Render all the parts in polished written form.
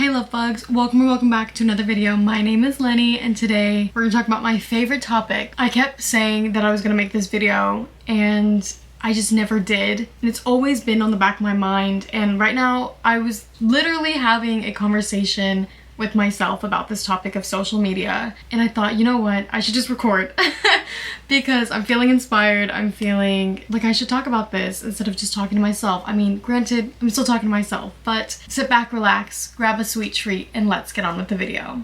Hey Lovebugs, welcome back to another video. My name is Lenny and today we're gonna talk about my favorite topic. I kept saying that I was gonna make this video and I just never did. And it's always been on the back of my mind, and right now I was literally having a conversation with myself about this topic of social media, and I thought, you know what, I should just record because I'm feeling inspired. I'm feeling like I should talk about this instead of just talking to myself. I mean, granted, I'm still talking to myself, but sit back, relax, grab a sweet treat, and let's get on with the video.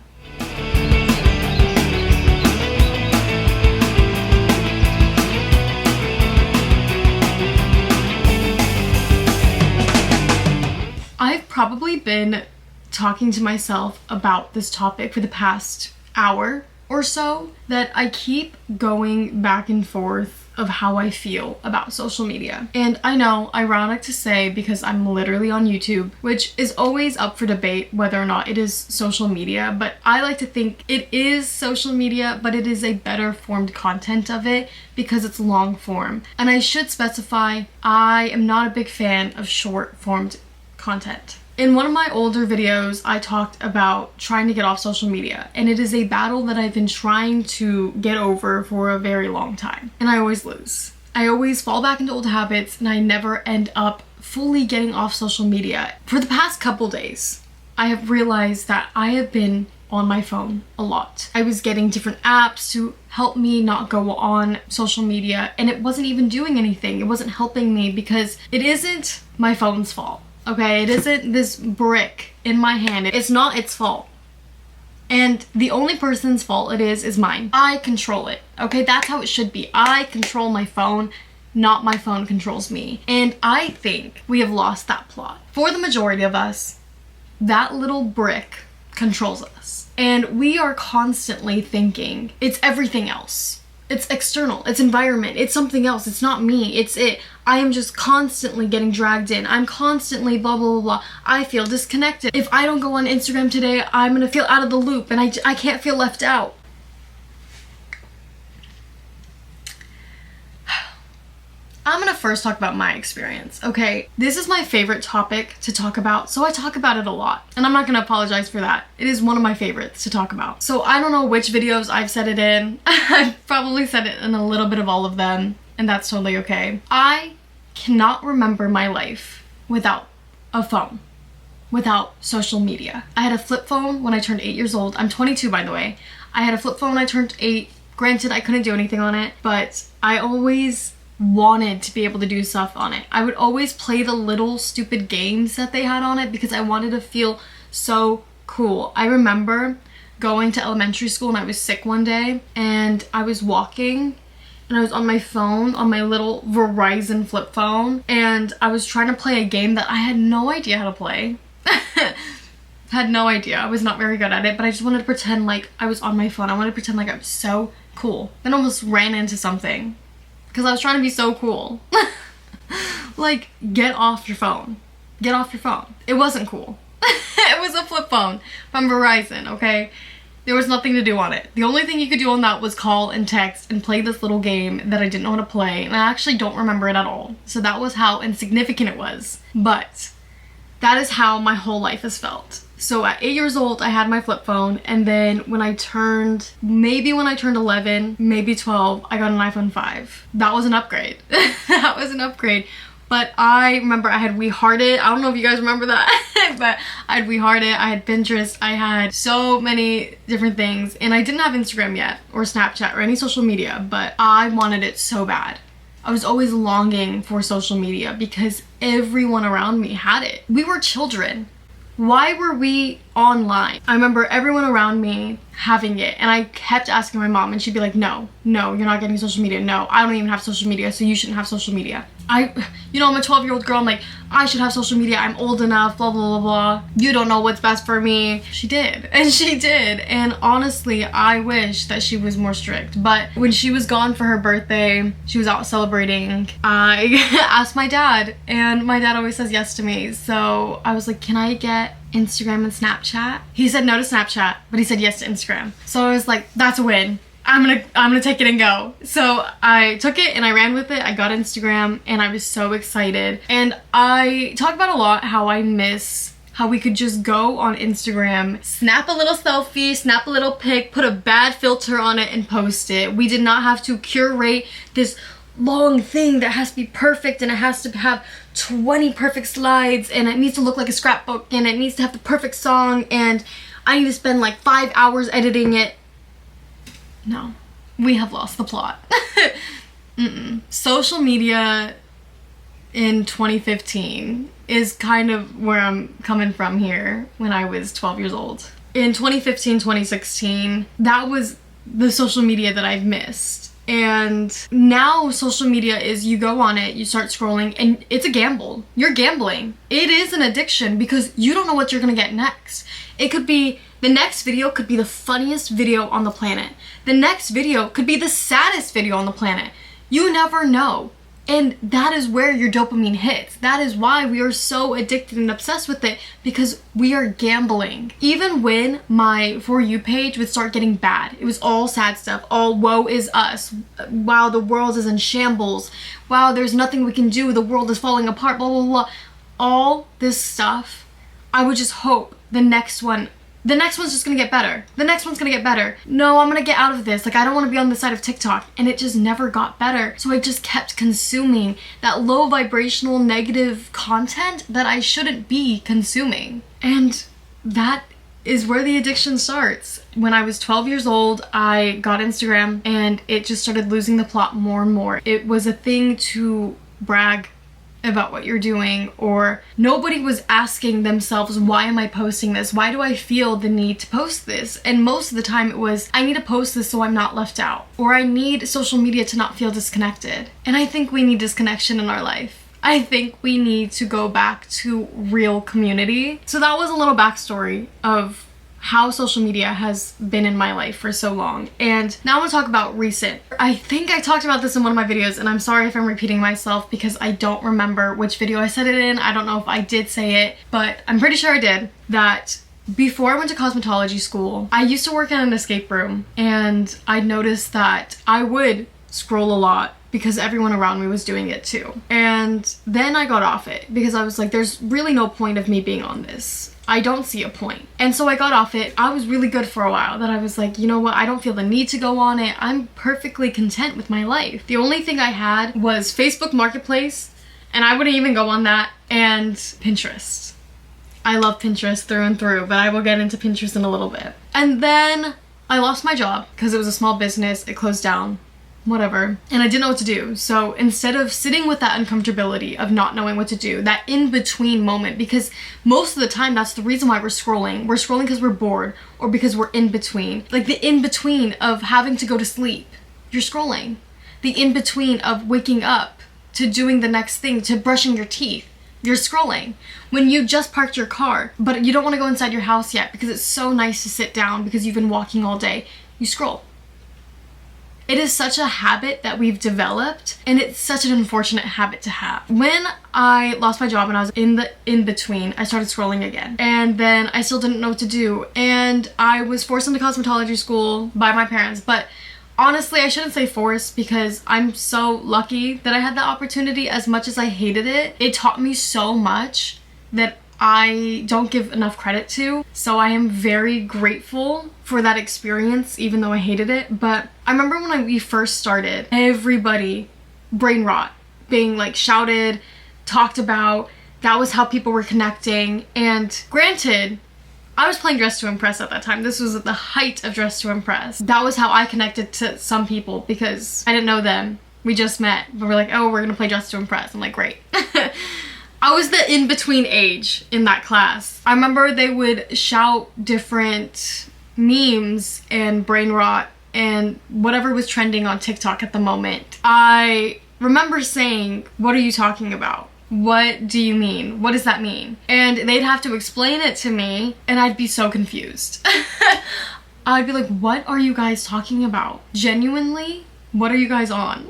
I've probably been talking to myself about this topic for the past hour or so, that I keep going back and forth of how I feel about social media. And I know, ironic to say, because I'm literally on YouTube, which is always up for debate whether or not it is social media, but I like to think it is social media, but it is a better formed content of it because it's long form. And I should specify, I am not a big fan of short formed content. In one of my older videos, I talked about trying to get off social media, and it is a battle that I've been trying to get over for a very long time, and I always lose. I always fall back into old habits, and I never end up fully getting off social media. For the past couple days, I have realized that I have been on my phone a lot. I was getting different apps to help me not go on social media, and it wasn't even doing anything. It wasn't helping me because it isn't my phone's fault. Okay, it isn't this brick in my hand. It's not its fault. And the only person's fault it is mine. I control it. Okay, that's how it should be. I control my phone, not my phone controls me. And I think we have lost that plot. For the majority of us, that little brick controls us. And we are constantly thinking it's everything else. It's external, it's environment, it's something else, it's not me, it's it. I am just constantly getting dragged in. I'm constantly blah, blah, blah, blah. I feel disconnected. If I don't go on Instagram today, I'm gonna feel out of the loop and I can't feel left out. I'm gonna first talk about my experience, okay? This is my favorite topic to talk about, so I talk about it a lot. And I'm not gonna apologize for that. It is one of my favorites to talk about. So I don't know which videos I've said it in. I've probably said it in a little bit of all of them, and that's totally okay. I cannot remember my life without a phone, without social media. I had a flip phone when I turned 8 years old. I'm 22, by the way. I had a flip phone when I turned 8. Granted, I couldn't do anything on it, but I always wanted to be able to do stuff on it. I would always play the little stupid games that they had on it because I wanted to feel so cool. I remember going to elementary school and I was sick one day and I was walking and I was on my phone, on my little Verizon flip phone, and I was trying to play a game that I had no idea how to play. Had no idea. I was not very good at it, but I just wanted to pretend like I was on my phone. I wanted to pretend like I was so cool. Then I almost ran into something because I was trying to be so cool. Like, get off your phone. Get off your phone. It wasn't cool. It was a flip phone from Verizon, okay? There was nothing to do on it. The only thing you could do on that was call and text and play this little game that I didn't know how to play, and I actually don't remember it at all. So that was how insignificant it was. But that is how my whole life has felt. So at 8 years old, I had my flip phone, and then when I turned 11, maybe 12, I got an iPhone 5. That was an upgrade. That was an upgrade. But I remember I had We Heart It. I don't know if you guys remember that, but I had We Heart It, I had Pinterest, I had so many different things, and I didn't have Instagram yet, or Snapchat, or any social media, but I wanted it so bad. I was always longing for social media because everyone around me had it. We were children. Why were we online? I remember everyone around me having it, and I kept asking my mom, and she'd be like, no, you're not getting social media. No, I don't even have social media, so you shouldn't have social media. I'm a 12-year-old girl. I'm like, I should have social media. I'm old enough, blah, blah, blah, blah. You don't know what's best for me. She did, and she did. And honestly, I wish that she was more strict. But when she was gone for her birthday, she was out celebrating, I asked my dad, and my dad always says yes to me. So I was like, can I get Instagram and Snapchat? He said no to Snapchat, but he said yes to Instagram. So I was like, that's a win. I'm gonna take it and go. So I took it and I ran with it. I got Instagram and I was so excited. And I talk about a lot how I miss how we could just go on Instagram, snap a little selfie, snap a little pic, put a bad filter on it and post it. We did not have to curate this long thing that has to be perfect, and it has to have 20 perfect slides, and it needs to look like a scrapbook, and it needs to have the perfect song, and I need to spend like 5 hours editing it. No, we have lost the plot. Social media in 2015 is kind of where I'm coming from here when I was 12 years old. In 2015, 2016, that was the social media that I've missed. And now social media is, you go on it, you start scrolling, and it's a gamble. You're gambling. It is an addiction because you don't know what you're gonna get next. It could be, the next video could be the funniest video on the planet. The next video could be the saddest video on the planet. You never know. And that is where your dopamine hits. That is why we are so addicted and obsessed with it, because we are gambling. Even when my For You page would start getting bad, it was all sad stuff, all woe is us, wow, the world is in shambles, wow, there's nothing we can do, the world is falling apart, blah, blah, blah. All this stuff, I would just hope the next one's just gonna get better. The next one's gonna get better. No, I'm gonna get out of this. Like, I don't wanna be on the side of TikTok. And it just never got better. So I just kept consuming that low vibrational negative content that I shouldn't be consuming. And that is where the addiction starts. When I was 12 years old, I got Instagram and it just started losing the plot more and more. It was a thing to brag about what you're doing, or nobody was asking themselves, why am I posting this? Why do I feel the need to post this? And most of the time it was, I need to post this so I'm not left out, or I need social media to not feel disconnected. And I think we need disconnection in our life. I think we need to go back to real community. So that was a little backstory of how social media has been in my life for so long. And now I want to talk about recent. I think I talked about this in one of my videos, and I'm sorry if I'm repeating myself because I don't remember which video I said it in. I don't know if I did say it, but I'm pretty sure I did. That before I went to cosmetology school, I used to work in an escape room, and I noticed that I would scroll a lot because everyone around me was doing it too. And then I got off it because I was like, there's really no point of me being on this. I don't see a point. And so I got off it. I was really good for a while that I was like, you know what? I don't feel the need to go on it. I'm perfectly content with my life. The only thing I had was Facebook Marketplace, and I wouldn't even go on that, and Pinterest. I love Pinterest through and through, but I will get into Pinterest in a little bit. And then I lost my job because it was a small business. It closed down. Whatever. And I didn't know what to do. So instead of sitting with that uncomfortability of not knowing what to do, that in-between moment, because most of the time that's the reason why we're scrolling. We're scrolling because we're bored or because we're in between. Like the in-between of having to go to sleep, you're scrolling. The in-between of waking up to doing the next thing, to brushing your teeth, you're scrolling. When you just parked your car, but you don't want to go inside your house yet because it's so nice to sit down because you've been walking all day, you scroll. It is such a habit that we've developed, and it's such an unfortunate habit to have. When I lost my job and I was in the in-between, I started scrolling again. And then I still didn't know what to do. And I was forced into cosmetology school by my parents. But honestly, I shouldn't say forced because I'm so lucky that I had that opportunity. As much as I hated it, it taught me so much that I don't give enough credit to. So I am very grateful for that experience, even though I hated it. But I remember when we first started, everybody, brain rot, being like shouted, talked about. That was how people were connecting. And granted, I was playing Dress to Impress at that time. This was at the height of Dress to Impress. That was how I connected to some people because I didn't know them. We just met, but we're like, oh, we're gonna play Dress to Impress. I'm like, great. I was the in-between age in that class. I remember they would shout different memes and brain rot and whatever was trending on TikTok at the moment. I remember saying, what are you talking about? What do you mean? What does that mean? And they'd have to explain it to me and I'd be so confused. I'd be like, what are you guys talking about? Genuinely? What are you guys on?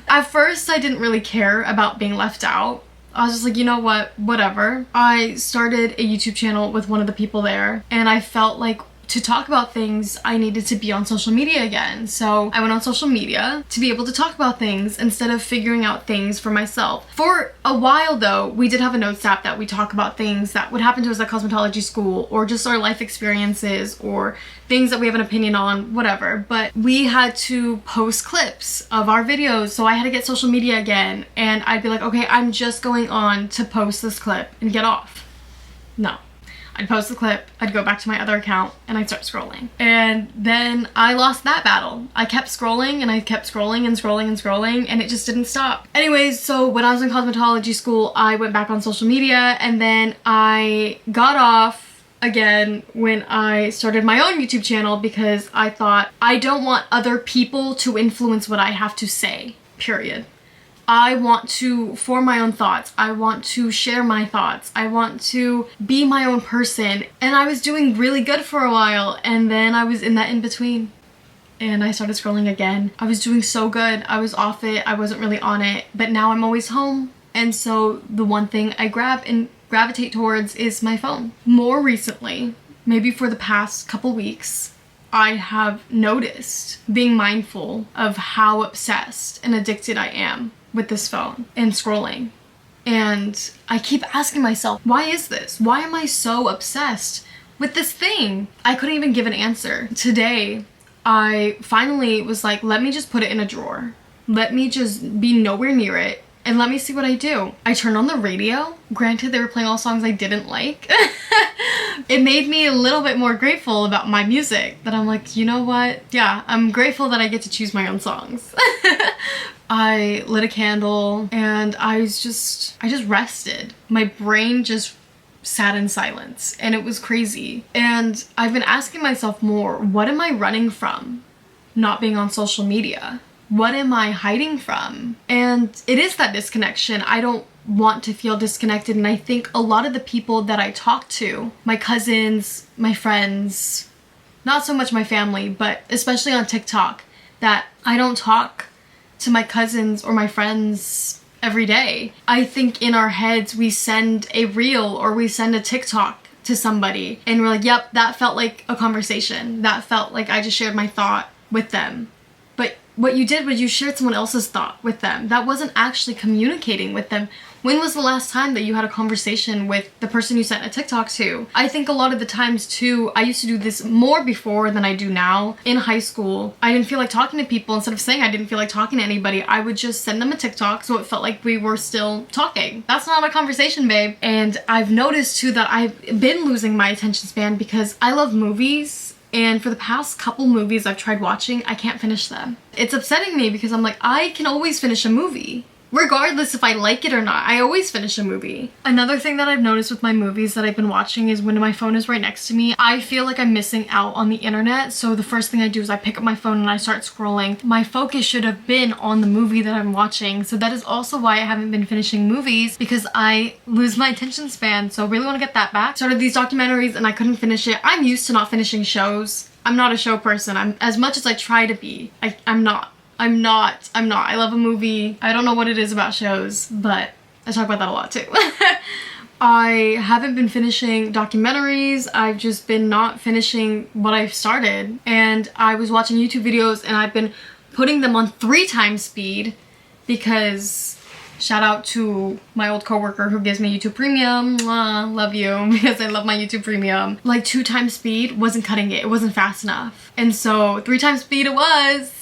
At first, I didn't really care about being left out. I was just like, you know what, whatever. I started a YouTube channel with one of the people there and I felt like to talk about things, I needed to be on social media again. So I went on social media to be able to talk about things instead of figuring out things for myself. For a while though, we did have a notes app that we talk about things that would happen to us at cosmetology school, or just our life experiences, or things that we have an opinion on, whatever. But we had to post clips of our videos, so I had to get social media again, and I'd be like, okay, I'm just going on to post this clip and get off. No. I'd post the clip, I'd go back to my other account, and I'd start scrolling. And then I lost that battle. I kept scrolling, and I kept scrolling and scrolling and scrolling, and it just didn't stop. Anyways, so when I was in cosmetology school, I went back on social media, and then I got off again when I started my own YouTube channel, because I thought, I don't want other people to influence what I have to say, period. I want to form my own thoughts. I want to share my thoughts. I want to be my own person. And I was doing really good for a while, and then I was in that in-between. And I started scrolling again. I was doing so good. I was off it. I wasn't really on it. But now I'm always home. And so the one thing I grab and gravitate towards is my phone. More recently, maybe for the past couple weeks, I have noticed being mindful of how obsessed and addicted I am with this phone and scrolling. And I keep asking myself, why is this? Why am I so obsessed with this thing? I couldn't even give an answer. Today, I finally was like, let me just put it in a drawer. Let me just be nowhere near it, and let me see what I do. I turned on the radio. Granted, they were playing all songs I didn't like. It made me a little bit more grateful about my music, that I'm like, you know what? Yeah, I'm grateful that I get to choose my own songs. I lit a candle, and I just rested. My brain just sat in silence, and it was crazy. And I've been asking myself more, what am I running from not being on social media? What am I hiding from? And it is that disconnection. I don't want to feel disconnected, and I think a lot of the people that I talk to, my cousins, my friends, not so much my family, but especially on TikTok, that I don't talk to my cousins or my friends every day. I think in our heads we send a reel or we send a TikTok to somebody, and we're like, yep, that felt like a conversation. That felt like I just shared my thought with them. But what you did was you shared someone else's thought with them. That wasn't actually communicating with them. When was the last time that you had a conversation with the person you sent a TikTok to? I think a lot of the times too, I used to do this more before than I do now. In high school, I didn't feel like talking to people. Instead of saying I didn't feel like talking to anybody, I would just send them a TikTok so it felt like we were still talking. That's not a conversation, babe. And I've noticed too that I've been losing my attention span because I love movies. And for the past couple movies I've tried watching, I can't finish them. It's upsetting me because I'm like, I can always finish a movie. Regardless if I like it or not, I always finish a movie. Another thing that I've noticed with my movies that I've been watching is when my phone is right next to me, I feel like I'm missing out on the internet. So the first thing I do is I pick up my phone and I start scrolling. My focus should have been on the movie that I'm watching. So that is also why I haven't been finishing movies, because I lose my attention span. So I really want to get that back. Started these documentaries and I couldn't finish it. I'm used to not finishing shows. I'm not a show person. I'm as much as I try to be. I'm not. I love a movie. I don't know what it is about shows, but I talk about that a lot too. I haven't been finishing documentaries. I've just been not finishing what I've started. And I was watching YouTube videos and I've been putting them on 3 times speed because shout out to my old coworker who gives me YouTube Premium. Mwah, love you, because I love my YouTube Premium. Like 2 times speed wasn't cutting it. It wasn't fast enough. And so 3 times speed it was.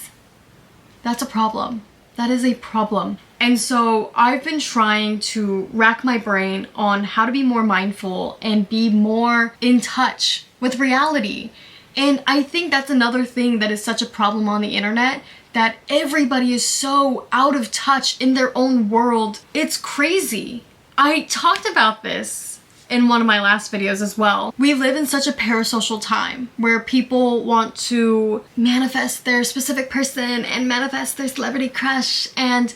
That's a problem. That is a problem. And so I've been trying to rack my brain on how to be more mindful and be more in touch with reality. And I think that's another thing that is such a problem on the internet, that everybody is so out of touch in their own world. It's crazy. I talked about this in one of my last videos as well. We live in such a parasocial time where people want to manifest their specific person and manifest their celebrity crush and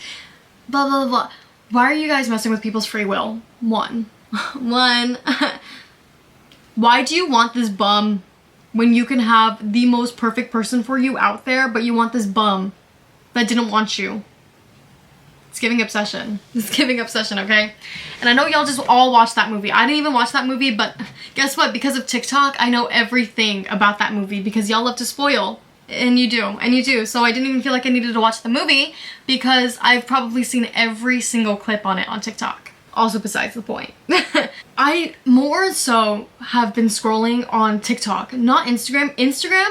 blah, blah, blah. Why are you guys messing with people's free will? One. Why do you want this bum when you can have the most perfect person for you out there, but you want this bum that didn't want you? It's giving obsession. It's giving obsession, okay? And I know y'all just all watched that movie. I didn't even watch that movie, but guess what? Because of TikTok, I know everything about that movie because y'all love to spoil. And you do. So I didn't even feel like I needed to watch the movie because I've probably seen every single clip on it on TikTok. Also besides the point. I more so have been scrolling on TikTok, not Instagram. Instagram,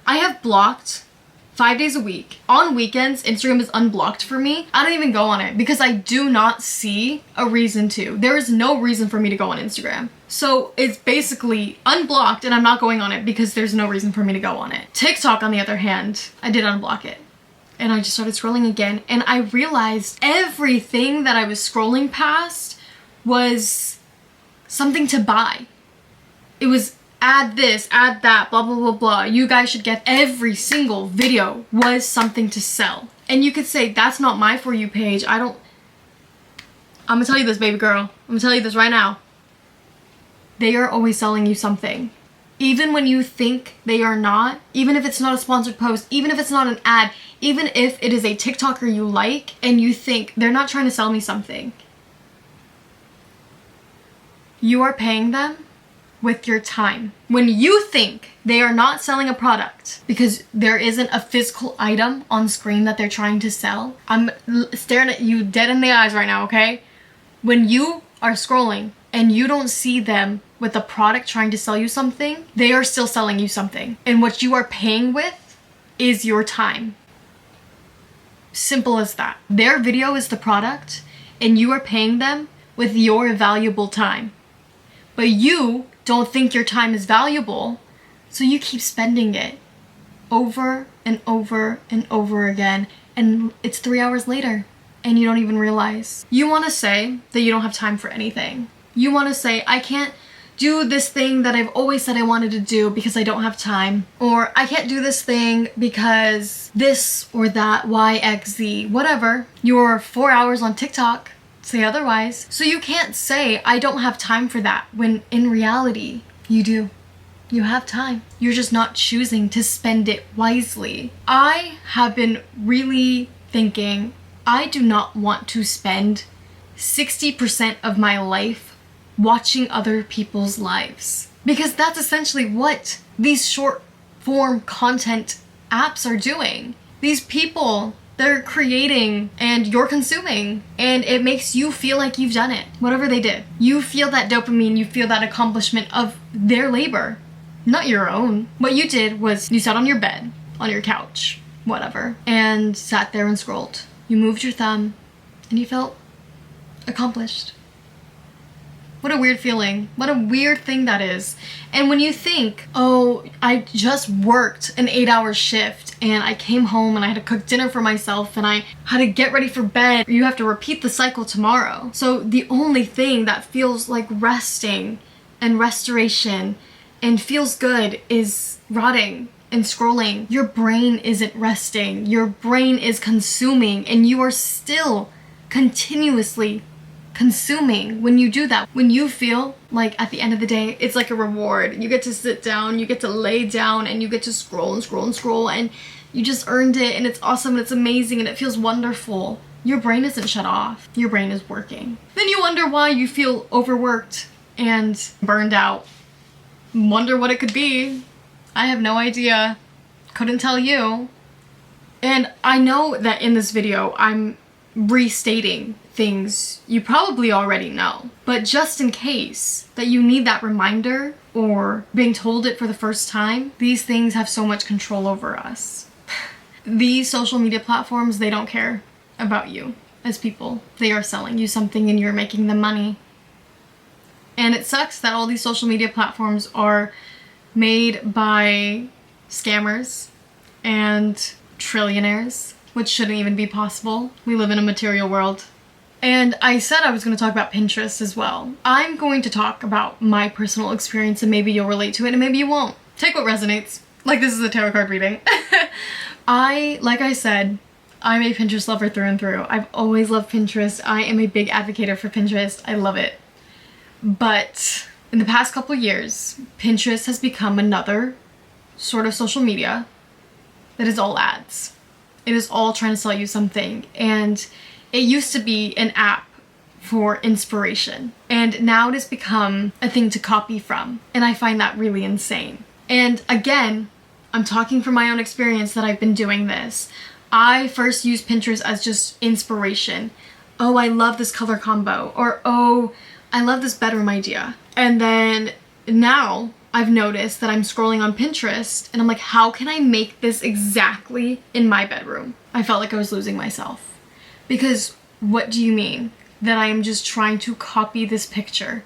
I have blocked 5 days a week. On weekends, Instagram is unblocked for me. I don't even go on it because I do not see a reason to. There is no reason for me to go on Instagram. So it's basically unblocked and I'm not going on it because there's no reason for me to go on it. TikTok, on the other hand, I did unblock it. And I just started scrolling again and I realized everything that I was scrolling past was something to buy. It was add this, add that, blah, blah, blah, blah. You guys should get every single video was something to sell. And you could say, that's not my For You page. I'm gonna tell you this, baby girl. I'm gonna tell you this right now. They are always selling you something. Even when you think they are not, even if it's not a sponsored post, even if it's not an ad, even if it is a TikToker you like and you think they're not trying to sell me something, you are paying them with your time. When you think they are not selling a product because there isn't a physical item on screen that they're trying to sell, I'm staring at you dead in the eyes right now, okay? When you are scrolling and you don't see them with a product trying to sell you something, they are still selling you something. And what you are paying with is your time. Simple as that. Their video is the product and you are paying them with your valuable time. But you don't think your time is valuable, so you keep spending it over and over and over again, and it's 3 hours later and you don't even realize. You want to say that you don't have time for anything. You want to say, I can't do this thing that I've always said I wanted to do because I don't have time, or I can't do this thing because this or that, Y, X, Z, whatever. You're 4 hours on TikTok, say otherwise. So you can't say I don't have time for that when in reality you do. You have time. You're just not choosing to spend it wisely. I have been really thinking I do not want to spend 60% of my life watching other people's lives, because that's essentially what these short form content apps are doing. These people, they're creating and you're consuming, and it makes you feel like you've done it. Whatever they did. You feel that dopamine, you feel that accomplishment of their labor, not your own. What you did was you sat on your bed, on your couch, whatever, and sat there and scrolled. You moved your thumb and you felt accomplished. What a weird feeling. What a weird thing that is. And when you think, oh, I just worked an 8-hour shift and I came home and I had to cook dinner for myself and I had to get ready for bed, you have to repeat the cycle tomorrow. So the only thing that feels like resting and restoration and feels good is rotting and scrolling. Your brain isn't resting. Your brain is consuming, and you are still continuously consuming when you do that. When you feel like at the end of the day, it's like a reward. You get to sit down, you get to lay down, and you get to scroll and scroll and scroll, and you just earned it, and it's awesome, and it's amazing, and it feels wonderful. Your brain isn't shut off. Your brain is working. Then you wonder why you feel overworked and burned out. Wonder what it could be. I have no idea. Couldn't tell you. And I know that in this video, I'm restating things you probably already know, but just in case that you need that reminder or being told it for the first time, these things have so much control over us. These social media platforms, they don't care about you as people. They are selling you something and you're making them money. And it sucks that all these social media platforms are made by scammers and trillionaires, which shouldn't even be possible. We live in a material world. And I said I was going to talk about Pinterest as well. I'm going to talk about my personal experience, and maybe you'll relate to it and maybe you won't. Take what resonates. Like this is a tarot card reading. Like I said, I'm a Pinterest lover through and through. I've always loved Pinterest. I am a big advocate for Pinterest. I love it. But in the past couple years, Pinterest has become another sort of social media that is all ads. It is all trying to sell you something. And It used to be an app for inspiration, and now it has become a thing to copy from, and I find that really insane. And again, I'm talking from my own experience that I've been doing this. I first used Pinterest as just inspiration. Oh, I love this color combo, or oh, I love this bedroom idea. And then now I've noticed that I'm scrolling on Pinterest and I'm like, how can I make this exactly in my bedroom? I felt like I was losing myself. Because what do you mean? That I am just trying to copy this picture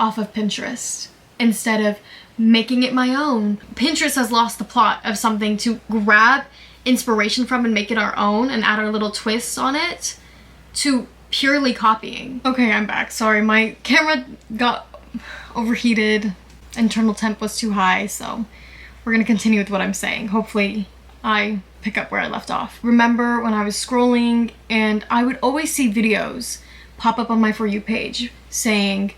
off of Pinterest instead of making it my own. Pinterest has lost the plot of something to grab inspiration from and make it our own and add our little twists on it to purely copying. Okay, I'm back. Sorry, my camera got overheated. Internal temp was too high, so we're gonna continue with what I'm saying. Hopefully I pick up where I left off. Remember when I was scrolling and I would always see videos pop up on my For You page saying,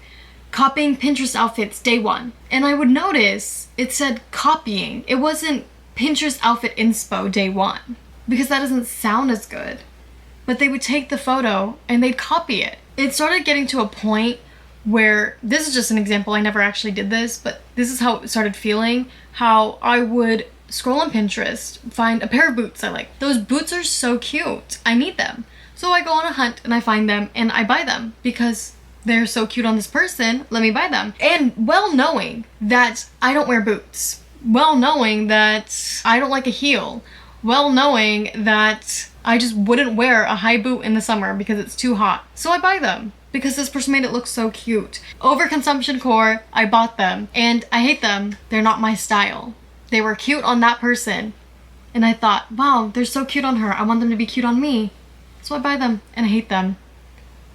copying Pinterest outfits day 1. And I would notice it said copying. It wasn't Pinterest outfit inspo day 1, because that doesn't sound as good. But they would take the photo and they'd copy it. It started getting to a point where, this is just an example, I never actually did this, but this is how it started feeling, how I would scroll on Pinterest, find a pair of boots I like. Those boots are so cute. I need them. So I go on a hunt and I find them and I buy them because they're so cute on this person, let me buy them. And well knowing that I don't wear boots, well knowing that I don't like a heel, well knowing that I just wouldn't wear a high boot in the summer because it's too hot. So I buy them because this person made it look so cute. Overconsumption core, I bought them and I hate them. They're not my style. They were cute on that person and I thought, wow, they're so cute on her. I want them to be cute on me. So I buy them and I hate them,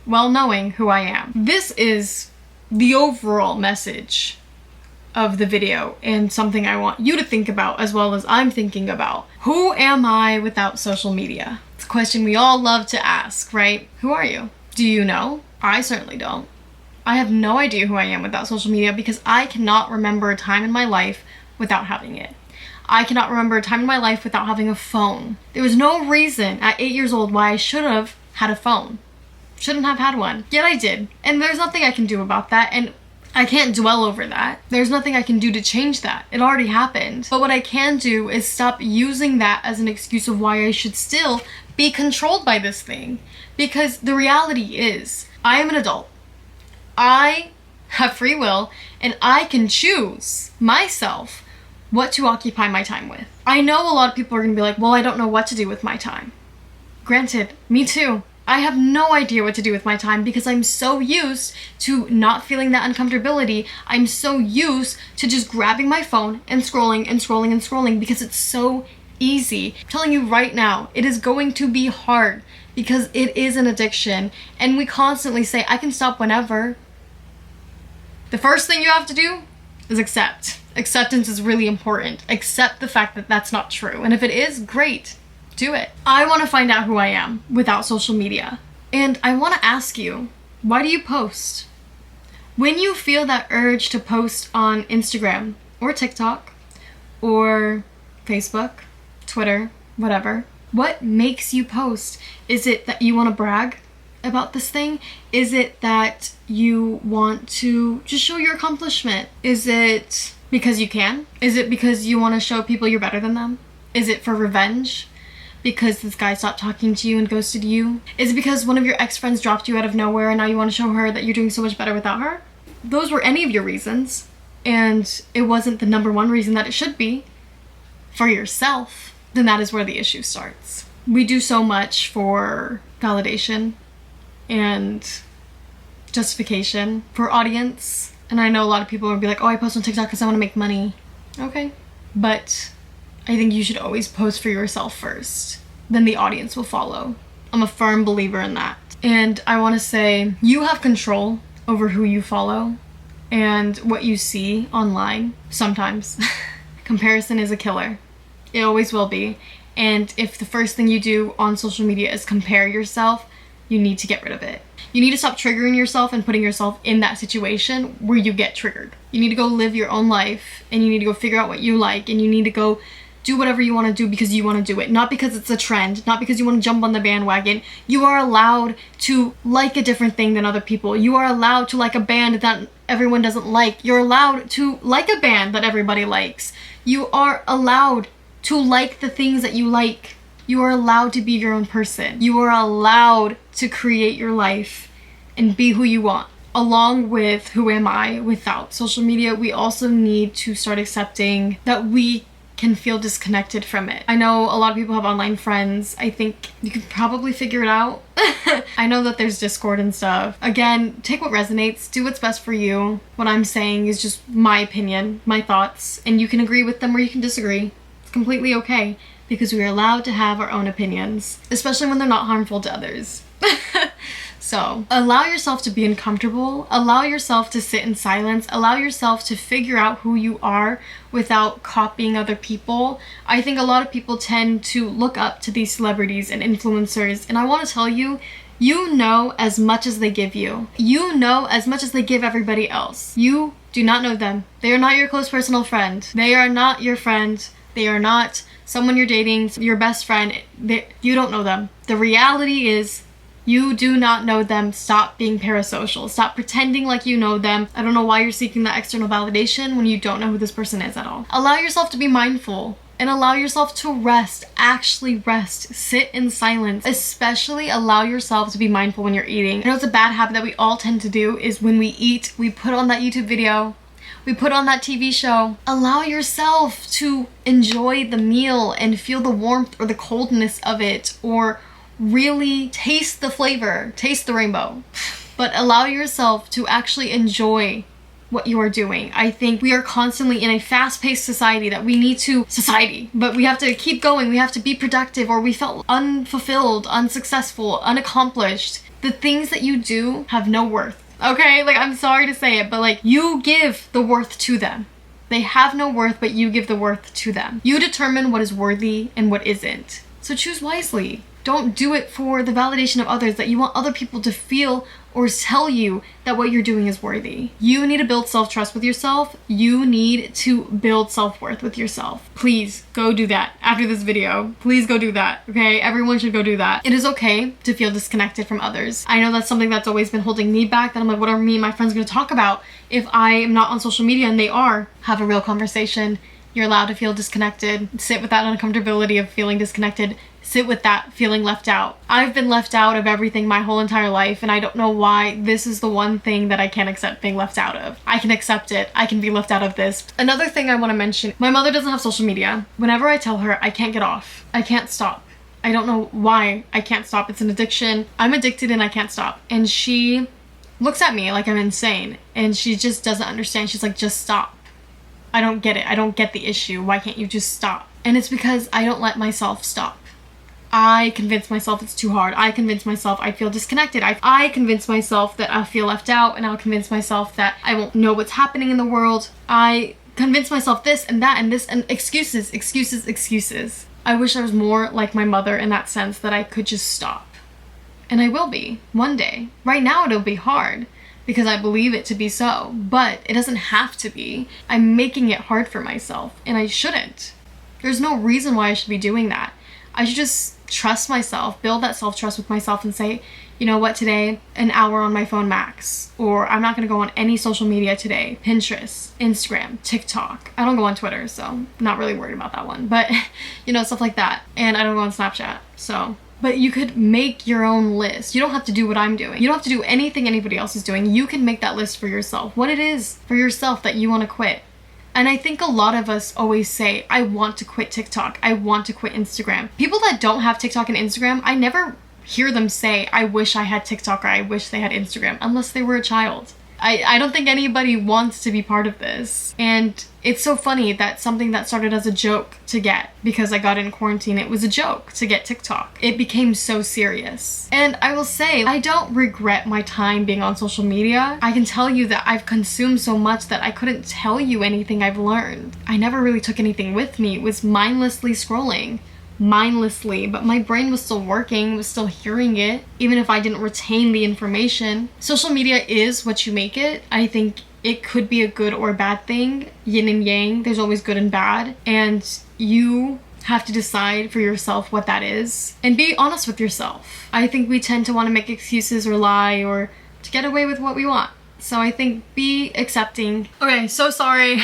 well knowing who I am. This is the overall message of the video and something I want you to think about as well as I'm thinking about. Who am I without social media? It's a question we all love to ask, right? Who are you? Do you know? I certainly don't. I have no idea who I am without social media because I cannot remember a time in my life without having it. I cannot remember a time in my life without having a phone. There was no reason at 8 years old why I should have had a phone. Shouldn't have had one. Yet I did. And there's nothing I can do about that, and I can't dwell over that. There's nothing I can do to change that. It already happened. But what I can do is stop using that as an excuse of why I should still be controlled by this thing. Because the reality is, I am an adult. I have free will, and I can choose myself what to occupy my time with. I know a lot of people are gonna be like, well, I don't know what to do with my time. Granted, me too. I have no idea what to do with my time because I'm so used to not feeling that uncomfortability. I'm so used to just grabbing my phone and scrolling and scrolling and scrolling because it's so easy. I'm telling you right now, it is going to be hard because it is an addiction and we constantly say, I can stop whenever. The first thing you have to do is accept. Acceptance is really important. Accept the fact that that's not true. And if it is, great. Do it. I want to find out who I am without social media. And I want to ask you, why do you post? When you feel that urge to post on Instagram or TikTok or Facebook, Twitter, whatever, what makes you post? Is it that you want to brag about this thing? Is it that you want to just show your accomplishment? Is it because you can? Is it because you want to show people you're better than them? Is it for revenge? Because this guy stopped talking to you and ghosted you? Is it because one of your ex-friends dropped you out of nowhere and now you want to show her that you're doing so much better without her? Those were any of your reasons, and it wasn't the number one reason that it should be for yourself, then that is where the issue starts. We do so much for validation and justification for audience, and I know a lot of people will be like, oh, I post on TikTok because I want to make money. Okay, but I think you should always post for yourself first. Then the audience will follow. I'm a firm believer in that. And I want to say, you have control over who you follow and what you see online. Sometimes. Comparison is a killer. It always will be. And if the first thing you do on social media is compare yourself, you need to get rid of it. You need to stop triggering yourself and putting yourself in that situation where you get triggered. You need to go live your own life, and you need to go figure out what you like, and you need to go do whatever you want to do because you want to do it, not because it's a trend, not because you want to jump on the bandwagon. You are allowed to like a different thing than other people. You are allowed to like a band that everyone doesn't like. You're allowed to like a band that everybody likes. You are allowed to like the things that you like. You are allowed to be your own person. You are allowed to create your life and be who you want. Along with who am I without social media, we also need to start accepting that we can feel disconnected from it. I know a lot of people have online friends. I think you can probably figure it out. I know that there's Discord and stuff. Again, take what resonates, do what's best for you. What I'm saying is just my opinion, my thoughts, and you can agree with them or you can disagree. It's completely okay because we are allowed to have our own opinions, especially when they're not harmful to others. So allow yourself to be uncomfortable, allow yourself to sit in silence, allow yourself to figure out who you are without copying other people. I think a lot of people tend to look up to these celebrities and influencers, and I want to tell you, you know as much as they give you. You know as much as they give everybody else. You do not know them. They are not your close personal friend. They are not your friend. They are not someone you're dating, your best friend. You don't know them. The reality is, you do not know them. Stop being parasocial. Stop pretending like you know them. I don't know why you're seeking that external validation when you don't know who this person is at all. Allow yourself to be mindful and allow yourself to rest. Actually rest. Sit in silence. Especially allow yourself to be mindful when you're eating. I know it's a bad habit that we all tend to do is when we eat, we put on that YouTube video. We put on that TV show. Allow yourself to enjoy the meal and feel the warmth or the coldness of it, or really taste the flavor, taste the rainbow. But allow yourself to actually enjoy what you are doing. I think we are constantly in a fast-paced society that we need to, but we have to keep going. We have to be productive, or we felt unfulfilled, unsuccessful, unaccomplished. The things that you do have no worth. Okay, like, I'm sorry to say it, but like, you give the worth to them. They have no worth, but you give the worth to them. You determine what is worthy and what isn't. So choose wisely. Don't do it for the validation of others, that you want other people to feel or tell you that what you're doing is worthy. You need to build self-trust with yourself. You need to build self-worth with yourself. Please go do that after this video. Please go do that, okay? Everyone should go do that. It is okay to feel disconnected from others. I know that's something that's always been holding me back, that I'm like, what are me and my friends gonna talk about if I am not on social media and they are? Have a real conversation. You're allowed to feel disconnected. Sit with that uncomfortability of feeling disconnected. Sit with that feeling left out. I've been left out of everything my whole entire life, and I don't know why this is the one thing that I can't accept being left out of. I can accept it. I can be left out of this. Another thing I want to mention, my mother doesn't have social media. Whenever I tell her I can't get off, I can't stop. I don't know why I can't stop. It's an addiction. I'm addicted and I can't stop. And she looks at me like I'm insane, and she just doesn't understand. She's like, just stop. I don't get it. I don't get the issue. Why can't you just stop? And it's because I don't let myself stop. I convince myself it's too hard. I convince myself I feel disconnected. I convince myself that I'll feel left out, and I'll convince myself that I won't know what's happening in the world. I convince myself this and that and this, and excuses, excuses, excuses. I wish I was more like my mother in that sense, that I could just stop. And I will be one day. Right now it'll be hard because I believe it to be so, but it doesn't have to be. I'm making it hard for myself, and I shouldn't. There's no reason why I should be doing that. I should just trust myself, build that self-trust with myself, and say, you know what, today, an hour on my phone max. Or I'm not gonna go on any social media today. Pinterest, Instagram, TikTok. I don't go on Twitter, so I'm not really worried about that one. But, you know, stuff like that. And I don't go on Snapchat, so. But you could make your own list. You don't have to do what I'm doing. You don't have to do anything anybody else is doing. You can make that list for yourself. What it is for yourself that you wanna quit. And I think a lot of us always say, I want to quit TikTok. I want to quit Instagram. People that don't have TikTok and Instagram, I never hear them say, I wish I had TikTok or I wish they had Instagram, unless they were a child. I don't think anybody wants to be part of this. And it's so funny that something that started as a joke to get, because I got in quarantine, it was a joke to get TikTok. It became so serious. And I will say, I don't regret my time being on social media. I can tell you that I've consumed so much that I couldn't tell you anything I've learned. I never really took anything with me. It was mindlessly scrolling. Mindlessly, but my brain was still working, was still hearing it, even if I didn't retain the information. Social media is what you make it. I think it could be a good or bad thing. Yin and yang, there's always good and bad, and you have to decide for yourself what that is and be honest with yourself. I think we tend to want to make excuses or lie or to get away with what we want. So I think be accepting. Okay, so sorry.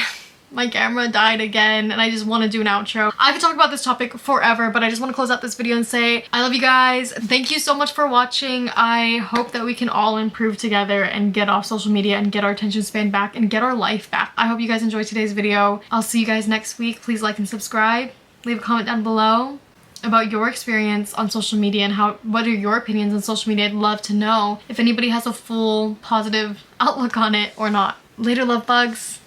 My camera died again and I just want to do an outro. I could talk about this topic forever, but I just want to close out this video and say I love you guys. Thank you so much for watching. I hope that we can all improve together and get off social media and get our attention span back and get our life back. I hope you guys enjoyed today's video. I'll see you guys next week. Please like and subscribe. Leave a comment down below about your experience on social media and what are your opinions on social media. I'd love to know if anybody has a full positive outlook on it or not. Later, love bugs.